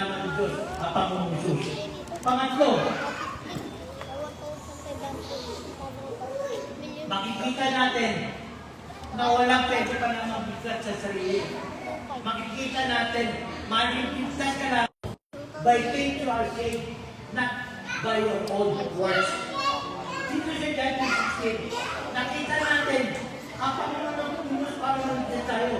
plano ng Diyos at Panginoong Jesus. Pangatlo, makikita natin na walang pwede pa na mabigat sa sarili. Makikita natin, maliligtas ka lang by faith you are saved, not by your own works. Dito sa John 16, nakita natin ang Panginoon ng Panginoon para maligtas tayo.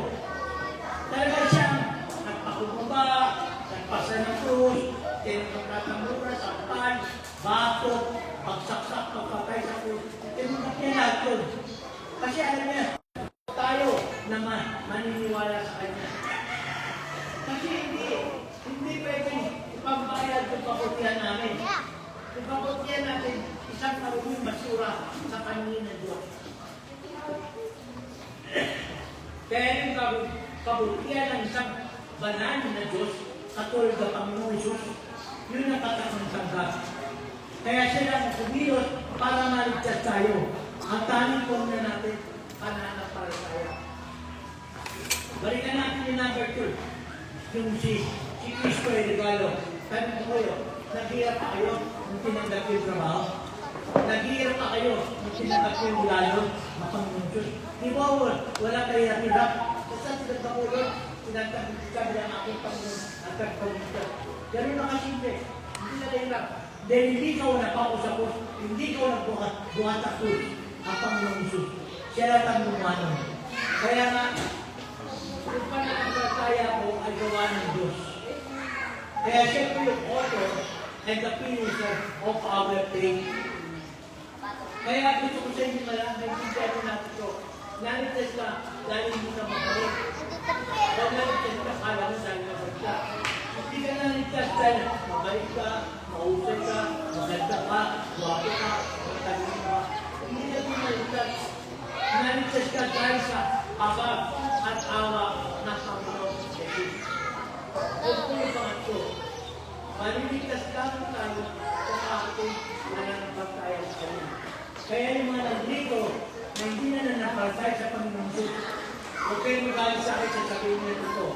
Talaga siyang nagpakumbaba, nagpasa ng krus, tinatangkat ng mura, sakpan, batok, pagsaksak, pagpatay sa krus. Tinatangkat niya lahat yun. Kasi alam niya, tayo na maniniwala sa Kanya. Kasi hindi pwedeng ipambayad yung kabutihan namin. Yung kabutihan natin, isang karuming basura sa Kanya na Diyos. Kaya yung kabutihan ng isang banal na Diyos, katulad ng Panginoong Jesus, yun ang katakang tanggap. Kaya siya lang kumilos para maligtas tayo. Ang tanging po na natin, pananampalataya. Balikan natin yung number 2. Yung si Cristo ay regalo. Tanong ko kayo, naghihirap pa kayo nung tinanggap yung trabaho? Naghihirap pa kayo nung tinanggap yung regalo na Panginoon Diyos? Di ba wala kayo hirap? Basta tinanggap ko yun, tinanggap ng aking Panginoon at Panginoon. Ganun na kasimple. Hindi na hirap. Dahil hindi ka napausap ko, hindi ka nagbuhat ako ang Panginoong Jesus. Siya lang ang lumanon. Kaya nga, yung pananampalataya ko ay gawa ng Diyos. Kaya siya po yung author and the finisher of our faith. Kaya gusto ko sa inyo malang, nagsisyado natin ito. Nalitas ka dahil hindi ka makalit. Huwag nalitas ka, kala mo dahil makalit ka. Hindi ka nalitas dahil mabalik ka, mausay ka, maganda ka, guwapo ka, magtalino ka. Hindi ka nalitas. Nalitas ka dahil sa abab at awa ng Panginoon Jesus. Kung ito yung pangatlo, maliligtas lamang tayo sa ating nananampalataya sa Kanya. Kaya yung mga nandito na hindi na nananampalataya sa Panginoon Jesus, huwag kayo magalit sa akin sa sabihin niya ito.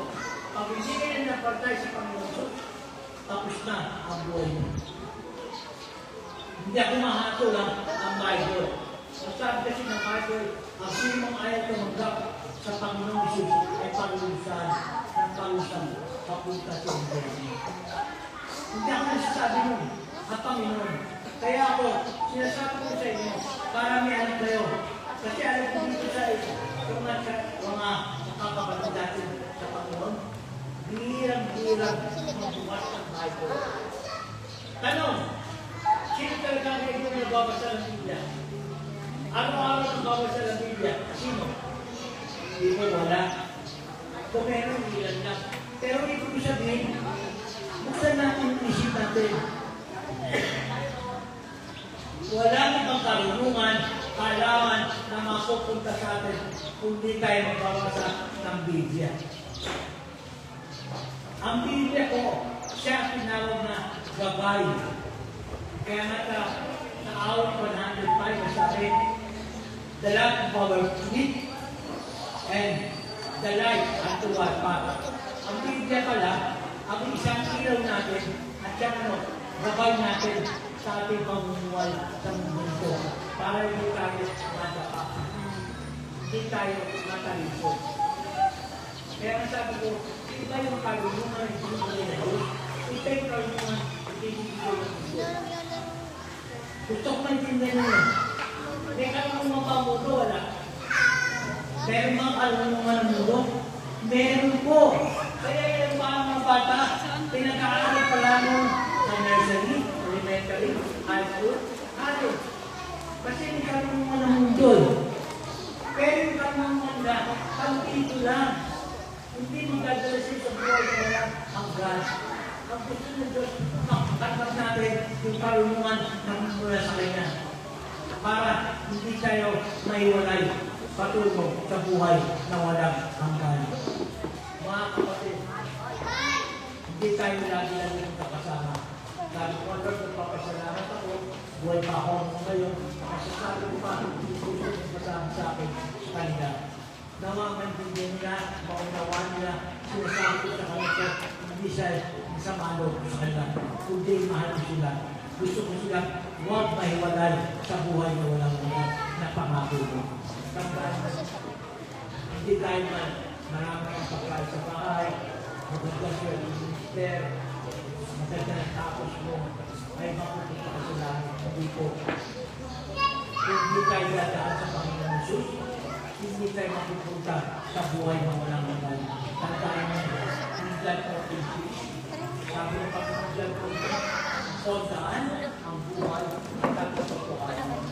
Pag hindi kayo nananampalataya sa Panginoon Jesus, tapos na ang buhay niyo. Hindi ako mahatol ang Bible. Sabi kasi ng Bible, ang sinong ayaw tumanggap sa Panginoong Jesus ay palusan ng palusan papunta sa Inferno. Hindi ako nasasabi nun, ang Panginoon. Kaya ako, sinasabi ko sa inyo, para may alam kayo. Kasi alam ko dito sa yung mga nakakabatid natin sa Panginoon, hirang-hirang magbukas ng Bible. Tanong, sino talaga ngayon yung nagbabasa ng Biblia? Araw-araw nagbabasa ng Biblia? Sino? Hindi mo wala. Kung meron, ilan lang. Pero ito ko sabihin, buksan natin yung isip natin. Walang ibang karunungan, kalaman na mapupunta sa atin kung di tayo magbabasa ng Biblia. Ang Biblia ko, siya tinawag na gabay. Kaya nga sa awit 105 na sabi, the lamp of our feet and the light unto our path. Ang Biblia pala, ang isang ilaw natin at siyang gabay natin sa ating pamumuhay sa mundo para hindi tayo madapa. Hindi tayo mataliso. Kaya ang sabi ko, iba yung karunungan ng Biblia na Diyos. Iba yung karunungan ng Biblia na Diyos. Gusto ko maintindihan nyo. May karunungan pa mundo, wala. Meron mga karunungan ng mundo? Meron po. Kaya yung mga bata, pinag-aaral pa lang sa nursery, elementary, high school, ano? Kasi may karunungan ng mundo. Pero yung karunungan na, ang ito lang. Hindi magdadala siya sa buhay na walang hanggan. Ang gusto ng Diyos, tanggap natin yung karunungan ng mula sa Kanya. Para hindi tayo maiwalay patungo sa buhay na walang hanggan. Mga kapatid, hindi tayo lagi-lagi nakakasama. Sabi ko, Lord, nagpapasalamat ako, buhay pa ako ngayon, masasabi ko pa, hindi ko siya kasama sa akin sa kanila. Nawa maintindihan nila, maunawaan nila, sinasabi ko sa kanila, hindi sama loob ko sa kanila. Kundi mahal ko sila. Gusto ko sila huwag mahiwalay sa buhay na walang walang na pangako mo. Tandaan mo, hindi tayo man marami ang pagkain sa bahay, maganda siya ng minister, maganda ng tapos mo, ay mapupunta ka sa langit. Hindi po. Kung hindi tayo dadaan sa Panginoon Jesus, hindi tayo mapupunta sa buhay na walang walang. Tandaan mo, John 14:6. Sabi ng Panginoon John 14, tandaan ang buhay at ang katotohanan.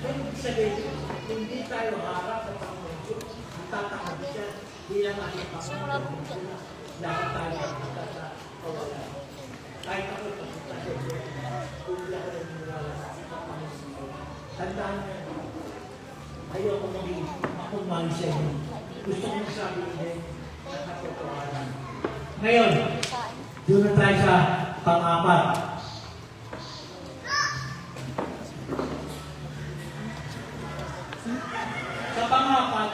So, ibig sabihin, hindi tayo harap sa Panginoon Jesus, tatakot siya, bilang ating Panginoon Jesus, dapat tayo magpunta sa kawalan. Kahit ako magpunta sa iyo, kung hindi ako naniniwala sa Panginoon Jesus. Tandaan mo, ayoko maging makumali sa inyo. Gusto kong sabihin na katotohanan. Ngayon, doon na tayo sa pang-apat. Sa pang-apat,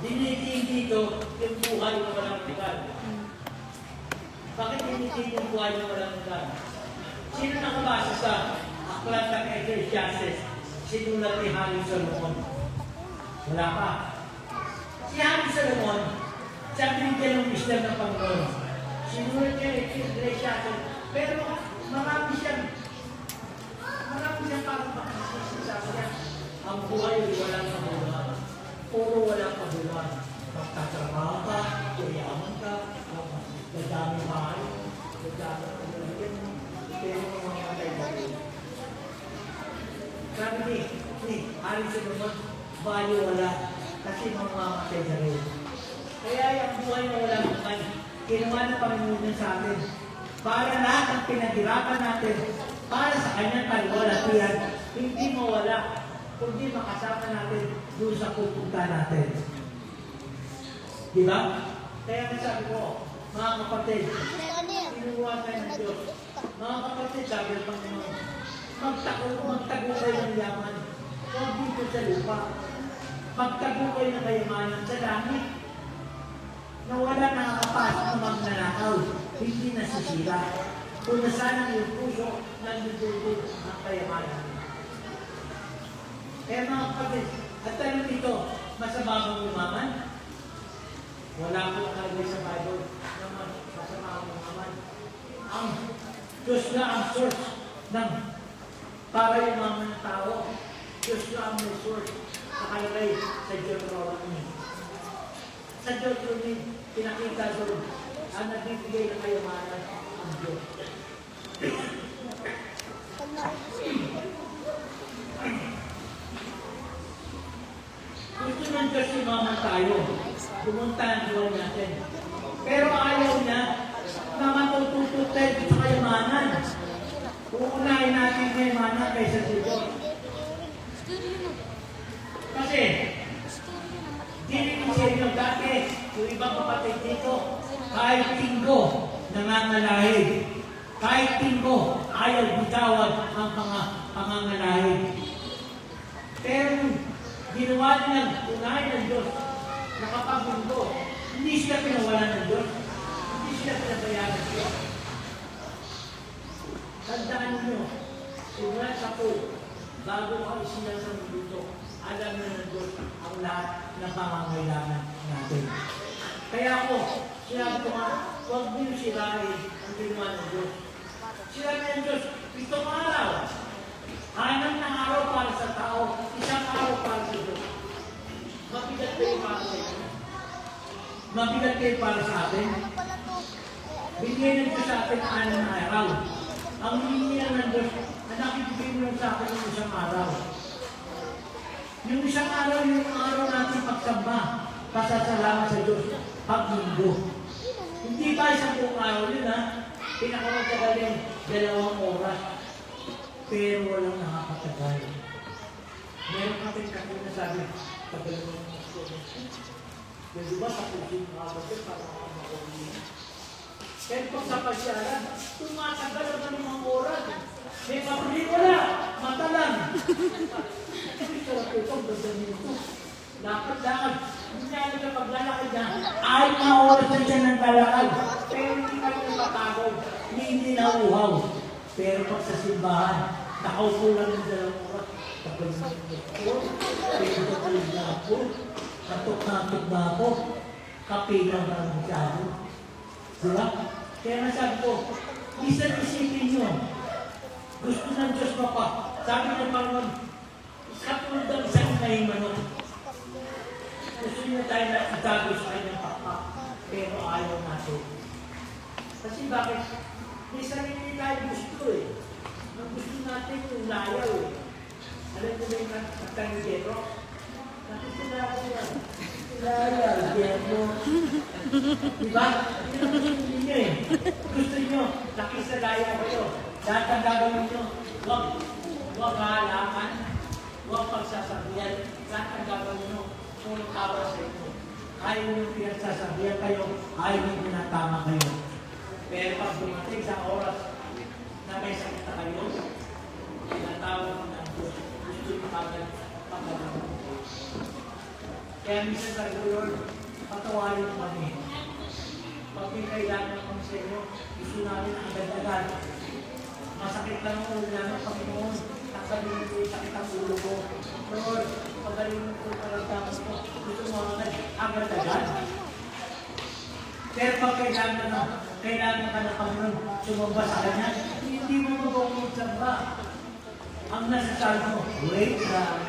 dinitin dito yung buhay na walang hanggan. Bakit dinitin yung buhay na walang hanggan? Sino nakabasa sa aklat ng Ecclesiastes? Sinulat ni Hari Solomon. Wala pa. Si Hari Solomon, siya binigyan ng wisdom ng Panginoon. Sinulat niya Ecclesiastes, pero marami siyang parang makasisisabi niya. Ang buhay ay walang kabuluhan. Puro walang kabuluhan. Pagtatrabaho ka, kuyaman ka, dadami mahal, dadami kabuluhan, pero mamamatay mo. Sabi ni Hari Solomon, bali wala, kasi mamamatay na rin. Kaya yung buhay na walang hanggan, kinuha ng Panginoon sa atin. Para lahat ng pinaghirapan natin, para sa kanyang kalwalatian, hindi mawala, kundi makasama natin doon sa pupunta natin. Di ba? Kaya nasabi ko, mga kapatid, kinuha tayo ng Diyos. Mga kapatid, sabi ng Panginoon, magtago kayo ng yaman. Huwag dito sa lupa. Magtago kayo ng kayamanan sa langit. Na wala nakakapasok ng mga nanakaw, hindi nasisira. Kung nasaan yung puso, nandudulog ang kayamanan. Kaya mga kapatid, at tanong ito, masama mong umaman? Wala po nakalagay sa Bible naman, masama mong umaman. Ang Diyos na ang source ng para umaman ng tao. Diyos na ang may source nakalagay sa Deuteronomy. Sa Deuteronomy, pinakita doon ang nagbibigay ng kayamanan ang Diyos. Gusto ng Diyos umaman tayo. Pumunta ang buhay natin. Pero ayaw niya na matututo tayo sa kayamanan. Uunahin natin kayamanan kaysa sa Diyos. Kasi, hindi sa inyo dati, yung ibang kapatid dito, kahit tinggo, nangangalahid. Kahit tinggo, ayaw bitawad ang mga pangangalahid. Pero, ginawa nilang unahin ng Diyos, nakapagmundo, hindi sila pinawalan ng Diyos, hindi sila pinabayaan ng Diyos. Tandaan niyo, simula sa po, bago ka isinal sa mundo, alam na ng Diyos ang lahat ng pangangailangan natin. Kaya ako, sinabi ko nga, huwag niyo sirain ang ginawa ng Diyos. Sirain ng Diyos, 7 araw. 6 na araw para sa tao, 1 araw para sa Diyos. Mabigat kayo para sa inyo. Mabigat kayo para sa atin. Bigyan ng Diyos sa atin 6 na araw. Ang hiningi ng Diyos, ang nakibigay mo lang sa akin ng 1 araw. Yung 1 araw, yung araw natin pagsamba, pasasalamat sa Diyos, pag-linggo. Hindi ba 1 araw yun, ha? Pinakamagtagal yung 2 oras. Pero walang nakakatagal. Meron kapit na sabi, tagal mo ng gusto mo. Pero diba sa pusin mga kapatid, para makakaunin. Kaya pag sa pasyalan, tumatagal naman ng mga oras. May mapuli wala, matalan. Kasi sarap ito, ganda nito. Lakad-lakad. Hindi niya alam na paglalakad niya, ay mga oras na siya ng lalakad. Pero hindi kayo napatagod. hindi nauuhaw. Pero pag sa simbahan, nakaupo lang ng 2 oras. Kapag na ako, natok na ako, kapilang na ang masyado. Diba? Kaya nasabi ko, isang isipin nyo, gusto ng Diyos pa. Sabi ng Panginoon, katulad ng isang inahing manok. Gusto niya tayo na itago sa kanyang pakpak, pero ayaw natin. Kasi bakit? May sarili tayo gusto eh. Ang gusto natin yung layaw eh. Alam mo ba yung kanta ni Pedro? Nakikita ko yan. Layaw, Pedro. Diba? Yun ang gusto niyo eh. Gusto niyo, nakisalayaw kayo. Lahat ang gagawin niyo, huwag halaman, huwag pagsasabihan. Lahat ang gagawin niyo, puro tawa sa inyo. Ayaw niyo pinagsasabihan kayo, ayaw niyo pinatama kayo. Pero pag dumating sa oras na may sakit na kayo, tinatawag mo ng Diyos, gusto niyo pagkagawa. Kaya minsan sa Lord, patawarin kami. Pag may kailangan kami sa inyo, gusto namin agad-agad. Masakit lang ang ulo namin, Panginoon. Nakasabihin ko yung sakit ang ulo ko. Lord, pagaling mo ko karamdaman ko. Gusto mo agad-agad. Pero pag kailangan ka na Panginoon sumamba sa Kanya, hindi mo mabukod sa ba. Ang nasasabi mo, wait lang,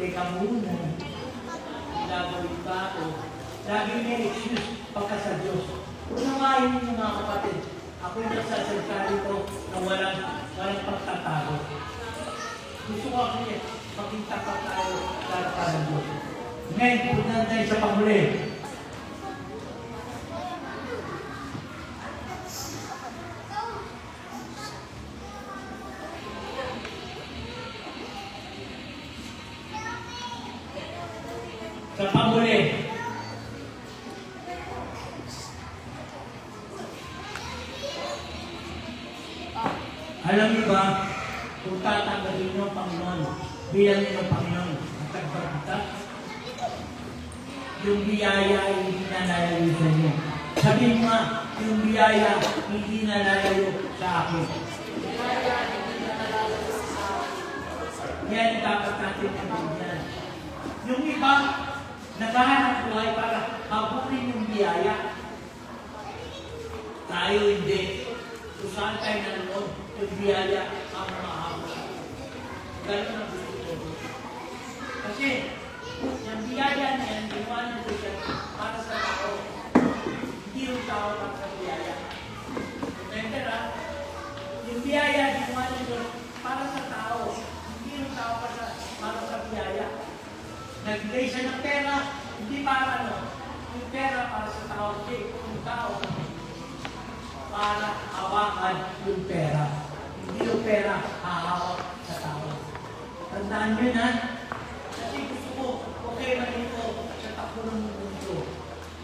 teka muna, ilagawin ba ako? Lagi may excuse pagka sa Diyos. Unawain niyo mga kapatid, ako'y nagsasalita rito na walang pagtatago. Gusto ko ako niya, maging tapat tayo para sa Diyos. Ngayon, punan tayo sa pamuli. Sa pamuli. Alam niyo ba, kung tatanggalin niyo ang Panginoon, bilang niyo ang Panginoon, ang tagpagkita, yung biyaya ay hindi na lalayo sa inyo. Sabihin mo, yung biyaya hindi na lalayo sa akin. Yan dapat natin ang yung iba, naghahanap buhay para habulin yung biyaya. Tayo hindi. Kung saan tayo nanonood, yung biyaya ang mahabol. Ganun ang gusto ko. Kasi, yung biyaya na yan, iwanan ko siya para sa tao. Hindi yung tao para sa biyaya. Remember ha? Yung biyaya, iwanan ko para sa tao. Hindi yung tao para sa biyaya. Nagbigay siya ng pera, hindi para ano. Yung pera para sa tao, hindi yung tao para hawakan yung pera. Hindi yung pera hahawak sa tao. Tandaan nyo na, kasi gusto ko, okay man ito sa takbo ng mundo.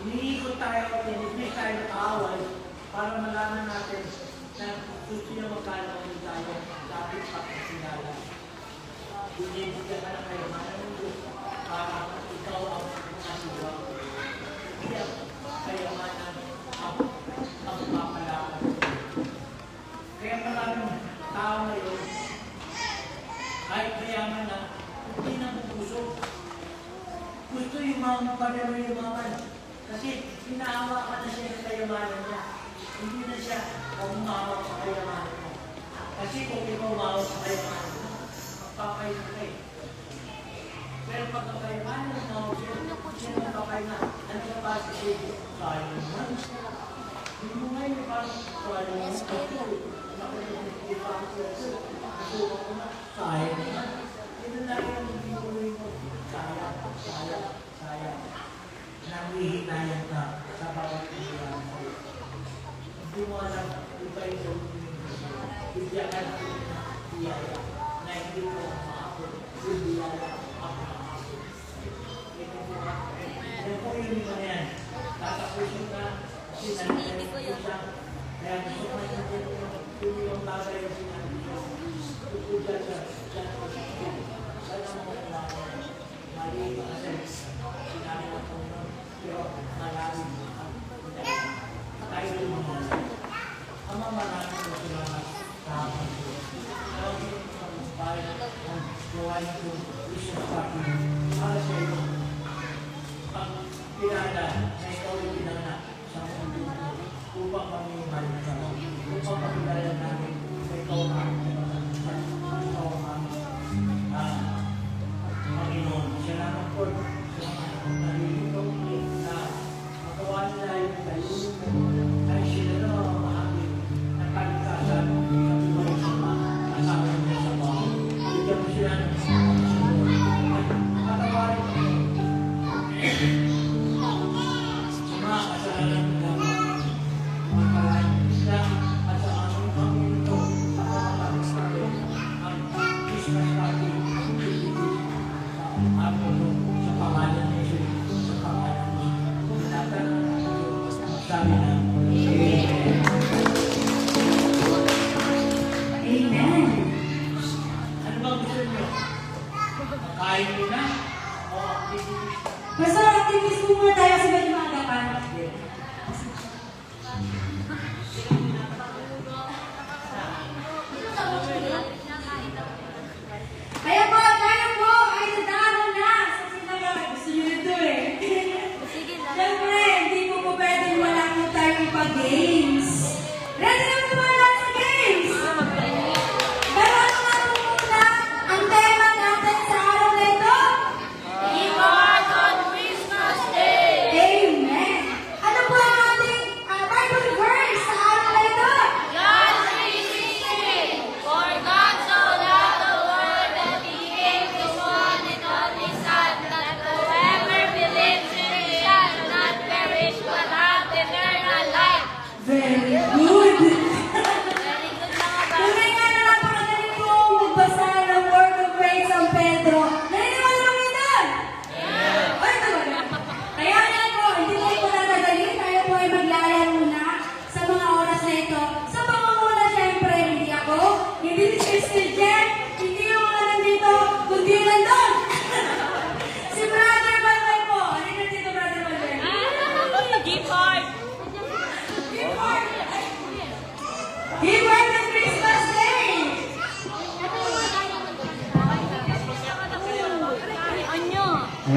Iniikot tayo at inibig tayo ng kaaway para malaman natin na gusto niya magkalawin tayo dapat pagkasinala. Binibigyan ka ng kayamanan ng Diyos para ikaw ang nasiwa. Hindi ang kayamanan ang papalakan. Kaya maraming tao ngayon, kahit mayaman na, hindi na bubusog. Gusto yung mga panero yung mga kasi hinahawa ka na siya ng kayamanan niya. Hindi na siya umahawak sa kayamanan mo. Kasi kung ikaw umahawak sa kayamanan mo, magpapay na kayo. Pero pag ang kayamanan mo, siya magpapay na. Ano ka ba sa sige? Sayang naman. Hindi mo ngayon parang sayang naman. Nakulit pa ako sa nasuwa ko na. Sayang naman. Ito na rin ang bibigay mo. Sayang. Nangihinayan ka sa bawat kailangan mo. Hindi mo alam, iba yung bigyan ka natin na biyaya na hindi mo maakot. Yung biyaya ang maakot. Ito po ka. Yan po yung iba na yan. Tatapusin ka, sinanay mo siya. Kaya gusto ko yung yung bagay yung sinanay mo. Tutugan siya. Sana mo kailangan. Mali ba kasi sinanay mo po nun. Pero malalim ang tayo yung mga ang mga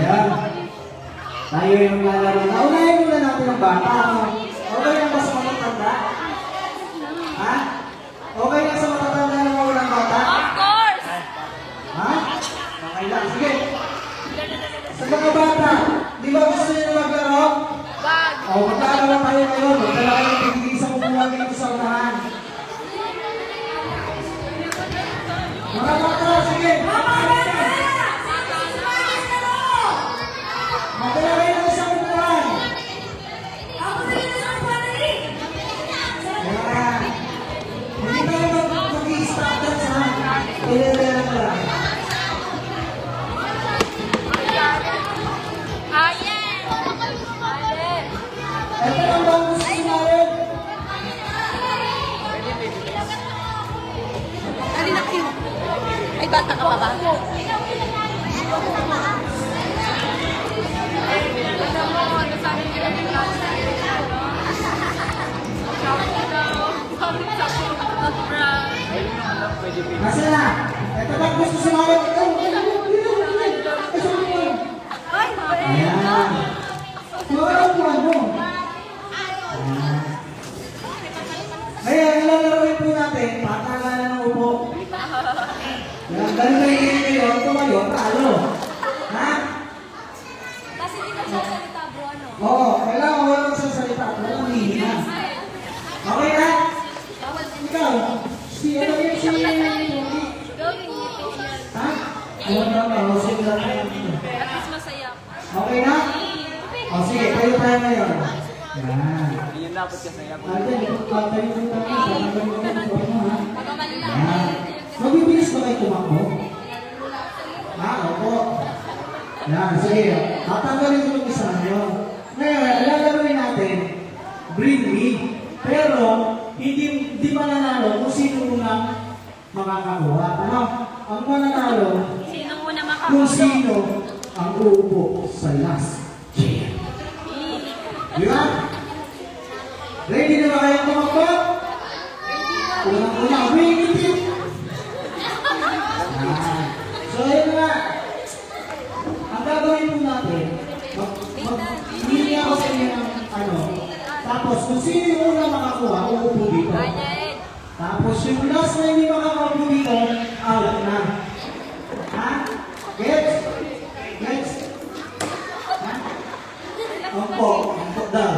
Ayan. Tayo yung maglalaro. Naunahin muna natin ang bata. Okay lang ba sa matatanda? Ha? Okay lang sa matatanda na mawalang bata? Of course! Ha? Okay lang. Sige. Sa mga bata, di ba gusto nyo maglaro? Bag! O, maglalaro tayo ngayon. Magdala kayo ng tigil-isang upuan dito sa unahan. Mga bata, sige. Magdala kayo ng isang upuan. Ayan. Hindi tayo mag-i-stop dance, ha? Kailangan ka lang. Ayen! Ayen! Ito ang bang gusto natin. Ano na kayo? Ay, bata ka pa ba? Nasa na? Ito bang gusto sumalit? Ayan. Mga upuan mo. Ayan. Ngayon, ilalaroin po natin, patagalan ng upo. Yan, ganun na yung ngayon, tumayo, talo. Ha? Kasi di ka sasalita, bro, ano? Oo, kailangan walang sasalita at walang hihina. Okay na? Ikaw, si ano yun si... Gawin niyo yan. Ha? Ayaw na ba? O, sige lang na. At least masaya. Okay na? O, sige, kayo tayo ngayon. Yan. Yun dapat kasi ako. Alden, tayo po tayo. Ha? Pagkamali lang. Yan. Mabibilis ba kayo tumakbo? Ha? Opo. Yan, sige. Tatanggalin ko yung isa nyo. Ngayon, lalagawin natin, bring me. Pero, hindi mananalo kung sino unang makakakuha. Ano? Ang mananalo, Sino muna kung makakulo? sino ang uupo sa last chair. Di ba? Ready na ba kayong tumakbo? Unang-una, bring it in. So, yun nga. Ang gagawin po natin, hindi ako sa inyo ng ano. Tapos, kung sino yung unang makakuha, uupo dito. Ayen! Tapos, yung last na hindi makakaupo dito, out na. Ha? Gets? Gets? Ha? Opo. Opo daw.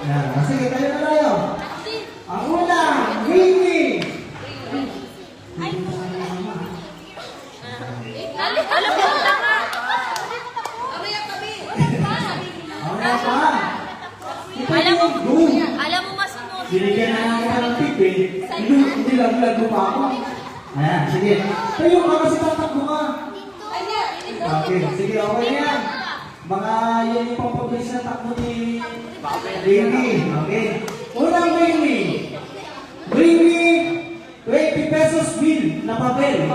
Yan. Sige, tayo na tayo. Ang una, Winnie! Alam mo, tama! Ang una pa. Alam mo, Go. alam mo masunod. Binigyan na namin ka ng tip eh. Hindi lag-lag pa ako. Ayan, sige. Tayo ka kasi tatakbo ka. Okay, sige, okay na yan. Mga yan yung pampabilis na takbo ni Baby. Okay. Unang Baby. Baby, 20 pesos bill na papel.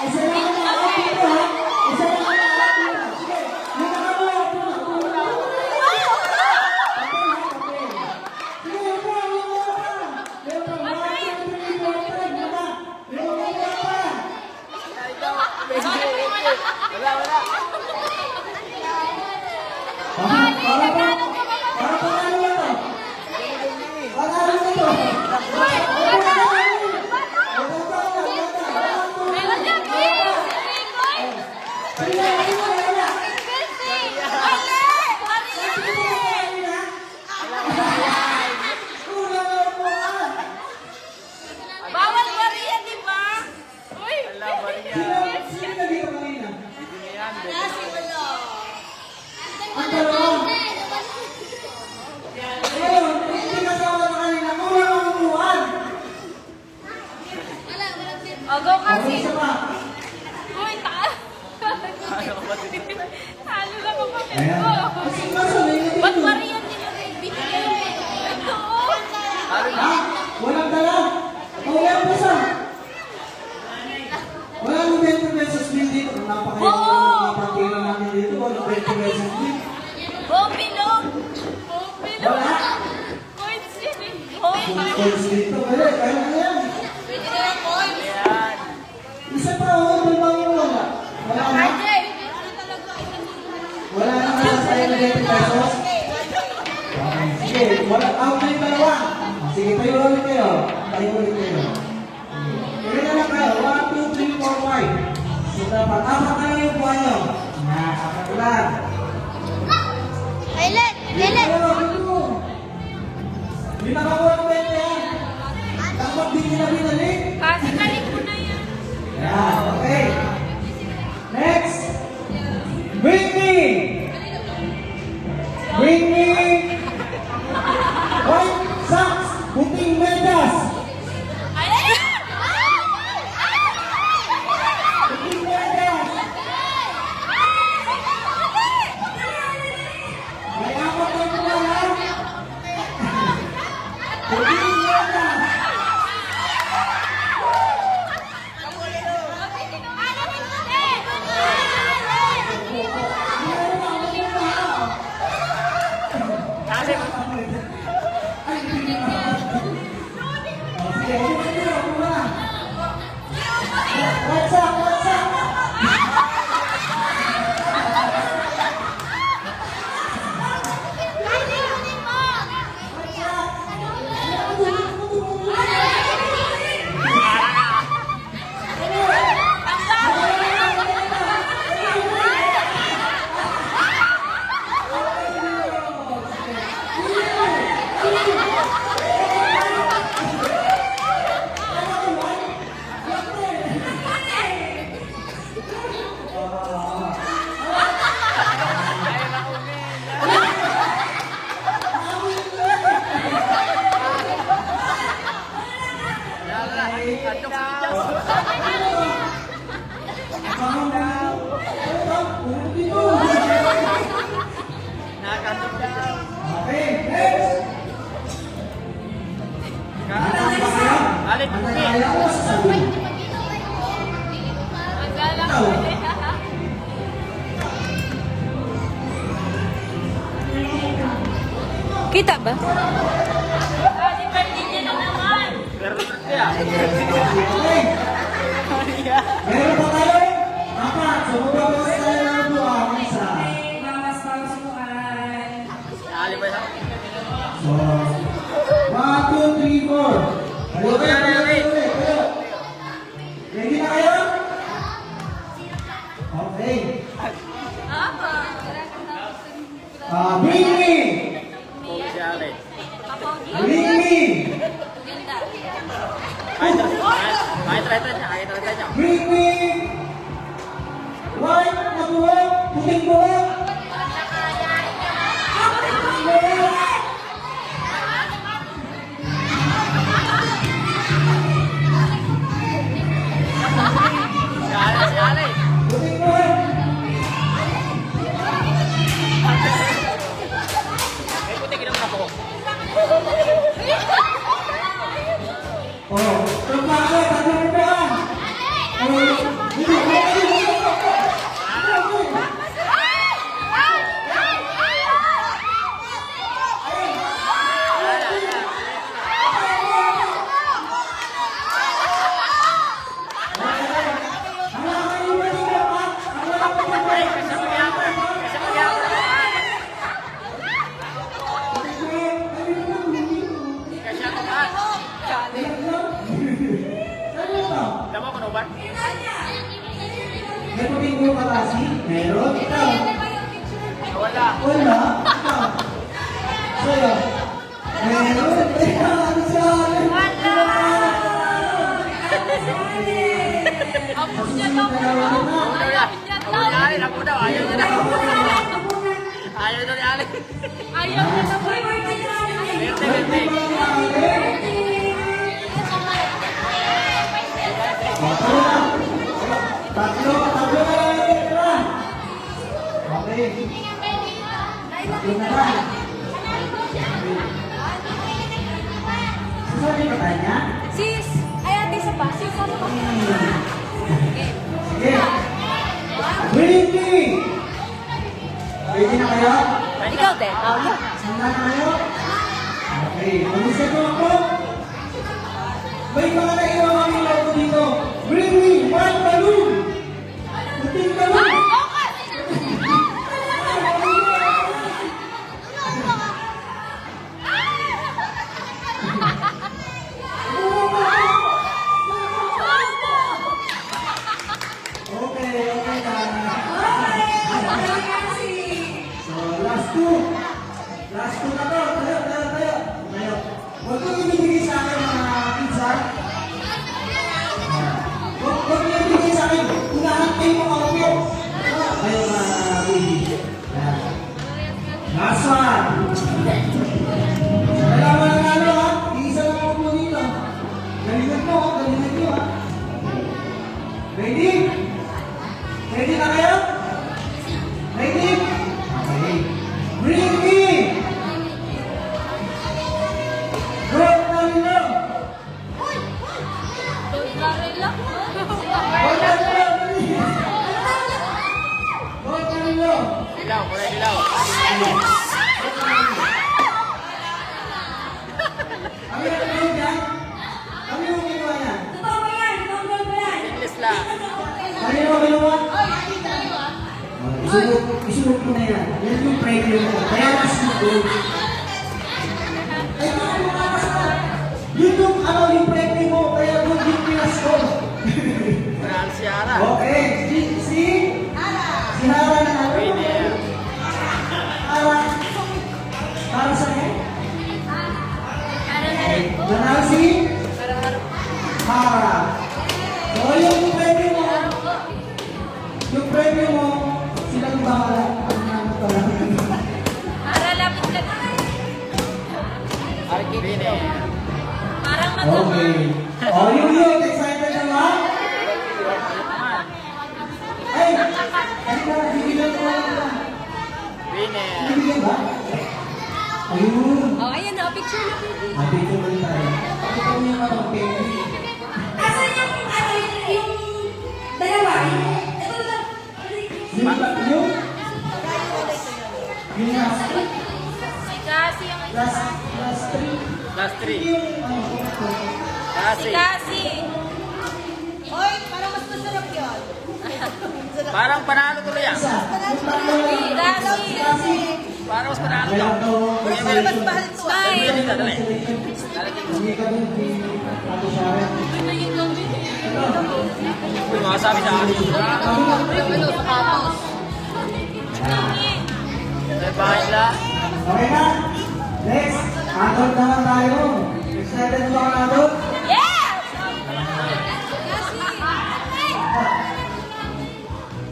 Isa lang ang nakakap dito ha. Isa lang ang nakakap dito. Sige, yung nakakap dito. Wala. Meron yan, Chris! Ringoy! Bawal Maria, di ba? Uy! Ang dalawa. Ngayon, hindi kasama na kanina. Kulang ang upuan. O, go kasi! Okay, isa pa. Uy, taal! Talo lang ang papel Ayan. ko! Kasi kaso, may Ba't dito. Maria din yung bibigay mo? Ito! Ha? Walang dala? O, walang pesa? Walang 20 pesos bill dito. Napakira namin dito. Walang 20 pesos bill. Bombilog! Bombilog! Wala. Coins yun eh! Oh, Kung calls dito, kaya na yan. 20 pesos? Okay, sige. Wala out na yung dalawa. Sige, tayo ulit kayo. Tayo ulit kayo. Sige na lang kayo. 1, 2, 3, 4, 5. So, dapat apat na lang yung buwan nyo. Apat lang. Kailan? Kailan? Hindi nakakuha ng 20 yan. Dapat di nila binalik. Kasi balik ko na yan. Yeah, okay. Next. Bring me. Bring me. White socks. Puting medyas. Puting medyas. May apat na kumahan. Puting medyas. Kita ba? Meron pa tayo? Apat. So, magbabawas tayo ng dua. Isa. So, 1, 2, 3, 4. Ready na kayo? Okay. Bring me! Bring me! Bring me! White na buhok, puting buhok. Puting buhok. Oh, terpakai tadi berdoa. May puting buhok ka kasi? Meron? Ikaw? Wala. Wala? Ikaw? Sa'yo? Meron? Ikaw? Ano siya? Wala! Apo niya daw po. Ayaw niya daw. Ayaw niya daw po. Tatlo na lang yung tira. Okay. Tatlo na lang. Sasabi ba tayo niya? Sis! Ay, ate, isa pa. Sis, ano pa? Sige. Bring me! Ready na kayo? Ikaw, te. Sanda na kayo? Okay. Mag-isa ko ako. May mga naiwan kami logo dito. Bring me one balloon! Puting balloon! Dilaw, kulay dilaw. Kami na kayo yan? Kami yung ginawa yan? English lang. Kami yung ginawa? Isunod ko na yan. Yan yung preview ko. Kaya mas good. Ay, ano ka sa... Yun yung ano yung preview mo. Kaya good yung pinas ko. Franciara. Okay. Si Hara na ano? Winner. Hara. Para sa akin? Nanalo si Hara. So, yung preview mo. Yung preview mo. Silang bahala. Ano pala? Para lapit ka na. Arkin. Winner. Parang magama. Okay. Oh, yung excited na ba? Ay! Ay, bibigyan ko lang. Winner. Bibigyan ba? Ayun. Oh, ayan o. Picture na baby. Ate, ito mo tayo. Pakita mo yung mga penny. Asan yung yung dalawa? Ito lang. Yung yung last Si Cassie ang isa. last three. Last three. Yung ano ko. Si Kasi. Cassie. Oy, parang mas masarap yun. Parang panalo tuloy yan. Isa. Yung tatlo Si lang. Cassie. Parang mas panalo Kaya to. ito. Mas mas mahal ito. Smile. Winner ka dali. Hindi ka dun. Ate Sharon. Uy, makasabi sa akin. May bahay la. Okay na. Next. Adult naman tayo. Excited na ba ang adult? Yes!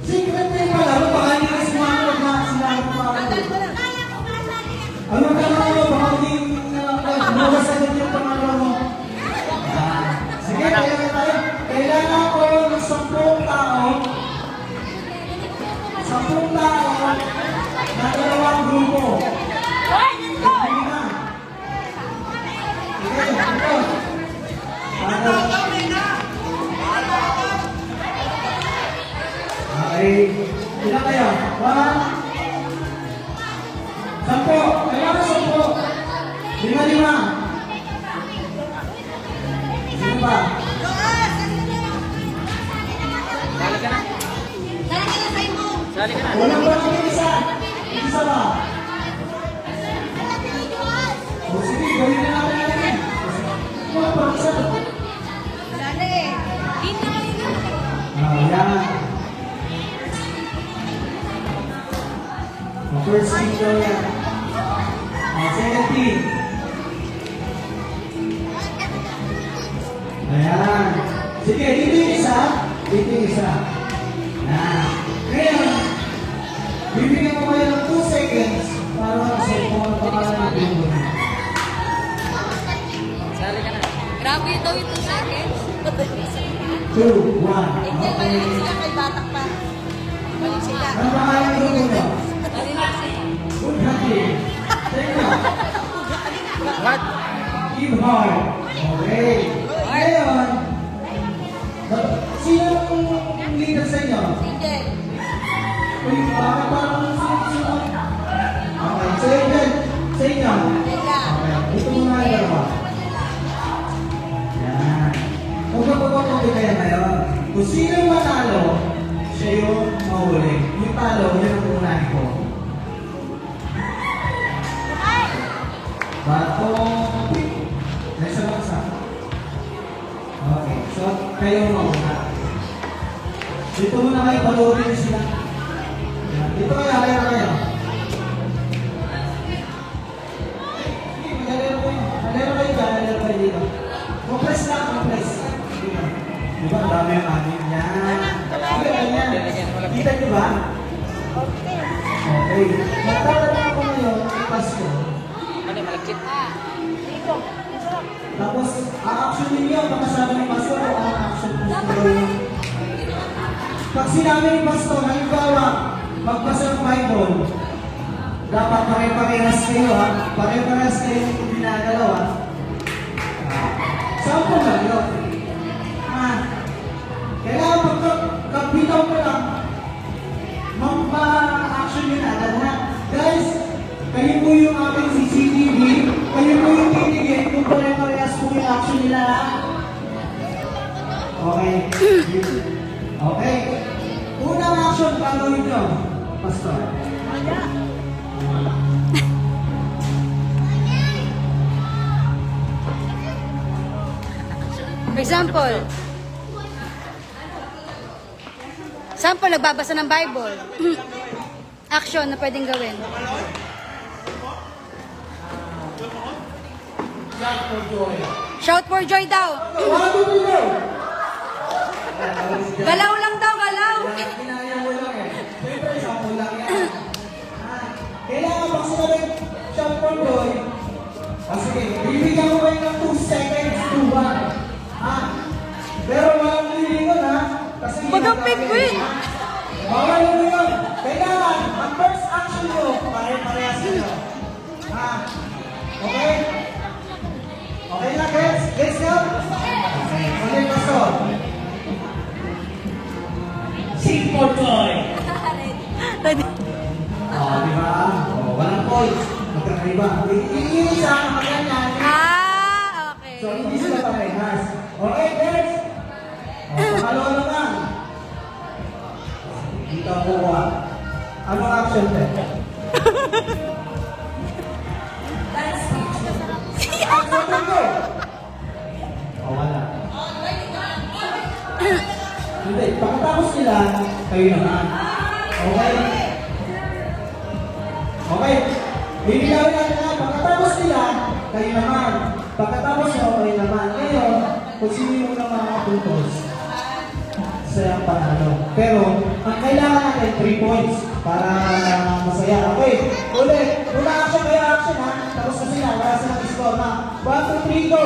Secret na yung palaro. Baka hindi ka sumanod na sinabi ko pa ako. Ano ka naman mo? Baka hindi lumabas agad yung pangalawa mo. Sige, kaya na tayo. Kailangan ko ng 10 tao. 10 tao na dalawang grupo. Sige na. Sige, ito. Ano? Okay. Ilan kayo? 1. 10. Kailangan 10. 5. Sino ba? Sali ka na. Sali ka na. Walang ba natin isa? Isa ba? O sige, gawin na natin yan. Wala pa isa. Yan. O, first team daw yan. O, second team. Ayan. Sige, dito yung isa. Dito yung isa. Yan. Ngayon, bibigyan ko kayo ng 2 seconds para mag-set kung ano pangalan ng grupo niyo. Sali ka na. Grabe daw ito seconds. 2, 1. Okay. Kay batak pa. Balik sila. Ano pangalan ng grupo niyo? Good hunting. Teka. What? Team Heart. Okay. Ngayon, sino ang leader sa inyo? Angel. Uy, bakit parang sino? Okay, so yun din. Sa inyo. Ella. Okay, ito muna yung dalawa. Yan. Huwag na pagpapunti kayo ngayon. Kung sino yung matalo, siya yung mahuli. Yung talo, yun ang unahin ko. Bato. Nasa bansa. Okay, so kayo mauna. Dito muna kayo, palurin sila. Yan. Dito kayo, halera kayo. Halera kayo. Halera kayo dyan, halera kayo dito. Compress lang, compress. Diba, ang dami yung amin. Yan. Sige, ganyan. Kita niyo ba? Okay. Magtatanong ako ngayon, ipas ko. Ano, malagkit. Tapos, a-action ninyo, pagkasabi ng pastor o a-action ninyo. Pag sinabi ng pastor, halimbawa, magbasa ng Bible, dapat pare-parehas kayo ha. Pare-parehas kayo yung ginagalaw ha. Sampo lang yun. Kailangan pagka-bitaw ko lang, mag-action Okay. Okay. Unang action gagawin nyo, Pastor. For example, nagbabasa ng Bible. Action na pwedeng gawin. Shout for joy. Shout for joy daw. One, two, three, go! Galaw lang daw, galaw. Kinaya mo lang eh. Siyempre, sample lang yan. Kailangan pag sinabing shout for joy. Sige, bibigyan ko kayo ng 2 seconds to 1. Pero walang lilingon ha. Kasi Bagang penguin. bawal lilingon. Kailangan, ang first action nyo, pare-parehas nyo. Okay? Okay na, guys? Let's go? Okay, ulit Pastor. Sing for joy. Di ba? Walang points. Magkakaiba. Iisa ang maganyan. Okay. So, hindi sila parehas. Okay, guys? Pangalawa naman. Dito ako kuha. Anong action, Ted? Action ko! Wala. Hindi, pagkatapos nila, kayo naman. Okay? Okay. Bibigawin natin na, pagkatapos nila, kayo naman. Pagkatapos nyo, kayo naman. Ngayon, kung sino yung unang mga puntos, siya ang panalo. Pero, ang kailangan natin, 3 points para masaya. Okay, ulit. Una action, kaya action ha. Tapos na sila, wala silang score na. 1, 2, 3, go!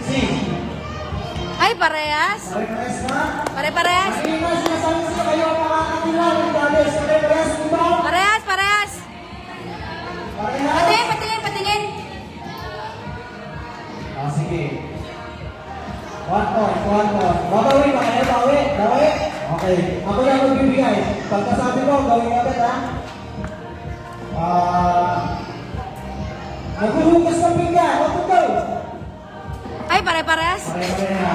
Sing. Ay, parehas. Pare-pares na. Pare-parehas. Hindi na sinasabi sila kayo ang makakatilang. Brothers, pare-pares, diba? Parehas, parehas. Parehas. Patingin, patingin, patingin. Sige. 1 point, 1 point. Babawi ba kayo? Bawi? Bawi? Okay. Ako na magbibigay. Pagkasabi ko, gawin agad ha. Maghuhugas ng pinggan. Huwag ko go. Ay, pare-parehas. Pare-pareha.